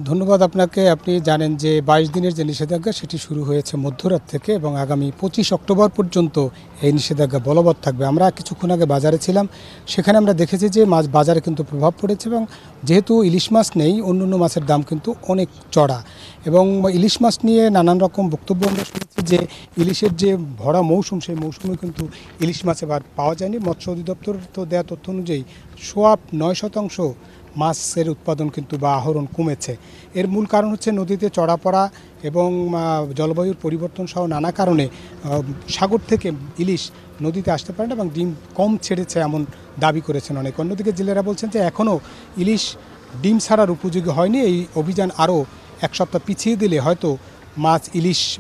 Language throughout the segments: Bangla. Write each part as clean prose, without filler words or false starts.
ধন্যবাদ আপনাকে। আপনি জানেন যে ২২ দিনের যে নিষেধাজ্ঞা সেটি শুরু হয়েছে মধ্যরাত থেকে এবং আগামী ২৫ অক্টোবর পর্যন্ত এই নিষেধাজ্ঞা বলবৎ থাকবে। আমরা কিছুক্ষণ আগে বাজারে ছিলাম, সেখানে আমরা দেখেছি যে মাছ বাজারে কিন্তু প্রভাব পড়েছে এবং যেহেতু ইলিশ মাছ নেই, অন্যান্য মাছের দাম কিন্তু অনেক চড়া এবং ইলিশ মাছ নিয়ে নানান রকম বক্তব্য আমরা শুনেছি যে ইলিশের যে ভরা মৌসুম, সেই মৌসুমে কিন্তু ইলিশ মাছ এবার পাওয়া যায়নি। মৎস্য অধিদপ্তর তো দেওয়া তথ্য অনুযায়ী ৯% মাছের উৎপাদন কিন্তু বা আহরণ কমেছে। এর মূল কারণ হচ্ছে নদীতে চড়া পড়া এবং জলবায়ুর পরিবর্তন সহ নানা কারণে সাগর থেকে ইলিশ নদীতে আসতে পারে না এবং ডিম কম ছেড়েছে এমন দাবি করেছেন অনেক। অন্যদিকে জেলেরা বলছেন যে এখনও ইলিশ ডিম ছাড়ার উপযোগী হয়নি। এই অভিযান আরও এক সপ্তাহ পিছিয়ে দিলে হয়তো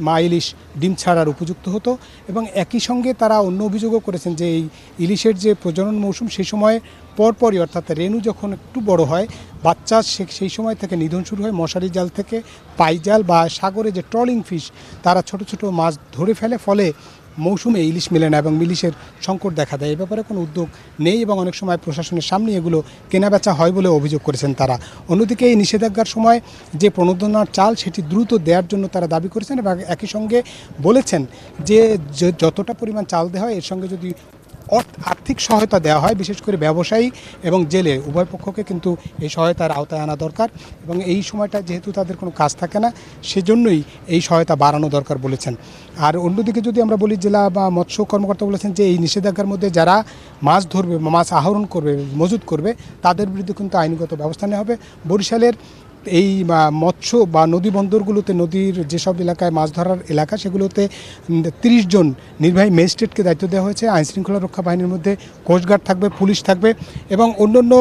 মা ইলিশ ডিম ছাড়ার উপযুক্ত হতো। এবং একই সঙ্গে তারা অন্য অভিযোগও করেছেন যে এই ইলিশের যে প্রজনন মৌসুম সেই সময় পরপরই, অর্থাৎ রেণু যখন একটু বড় হয় বাচ্চা, সেই সময় থেকে নিধন শুরু হয় মশারি জাল থেকে, পাইজাল বা সাগরে যে ট্রলিং ফিশ তারা ছোট ছোট মাছ ধরে ফেলে, ফলে মৌসুমে ইলিশ মেলে না এবং ইলিশের সংকট দেখা দেয়। এ ব্যাপারে কোনো উদ্যোগ নেই এবং অনেক সময় প্রশাসনের সামনে এগুলো কেনাবেচা হয় বলে অভিযোগ করেছেন তারা। অন্যদিকে এই নিষেধাজ্ঞার সময় যে প্রণোদনার চাল সেটি দ্রুত দেওয়ার জন্য তারা দাবি করেছেন এবং একই সঙ্গে বলেছেন যে যতটা পরিমাণ চাল দেওয়া হয় এর সঙ্গে যদি আর্থিক সহায়তা দেওয়া হয়, বিশেষ করে ব্যবসায়ী এবং জেলে উভয় পক্ষকে কিন্তু এই সহায়তার আওতায় আনা দরকার এবং এই সময়টা যেহেতু তাদের কোনো কাজ থাকে না সেজন্যই এই সহায়তা বাড়ানো দরকার বলেছেন। আর অন্যদিকে যদি আমরা বলি, জেলা বা মৎস্য কর্মকর্তা বলেছেন যে এই নিষেধাজ্ঞার মধ্যে যারা মাছ ধরবে, মাছ আহরণ করবে, মজুত করবে তাদের বিরুদ্ধে কিন্তু আইনগত ব্যবস্থা নেওয়া হবে। বরিশালের এই মৎস্য বা নদী বন্দরগুলোতে, নদীর যেসব এলাকায় মাছ ধরার এলাকা সেগুলোতে ৩০ জন নির্বাহী ম্যাজিস্ট্রেটকে দায়িত্ব দেওয়া হয়েছে। আইনশৃঙ্খলা রক্ষা বাহিনীর মধ্যে কোস্টগার্ড থাকবে, পুলিশ থাকবে এবং অন্যান্য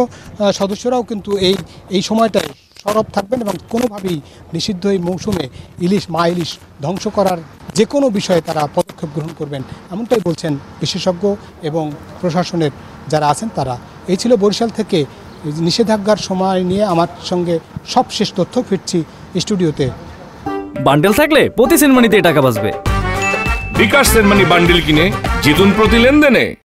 সদস্যরাও কিন্তু এই সময়টায় সরব থাকবেন এবং কোনোভাবেই নিষিদ্ধ এই মৌসুমে মা ইলিশ ধ্বংস করার যে কোনো বিষয়ে তারা পদক্ষেপ গ্রহণ করবেন, এমনটাই বলছেন বিশেষজ্ঞ এবং প্রশাসনের যারা আছেন তারা। এই ছিল বরিশাল থেকে নিষেধাজ্ঞার সময় নিয়ে আমার সঙ্গে সবশেষ তথ্য। ফিরছি স্টুডিওতে। বান্ডেল থাকলে প্রতি সেনমানিতে টাকা বাঁচবে। বিকাশ সেনমানি বান্ডেল কিনে জিতুন প্রতি লেনদেনে।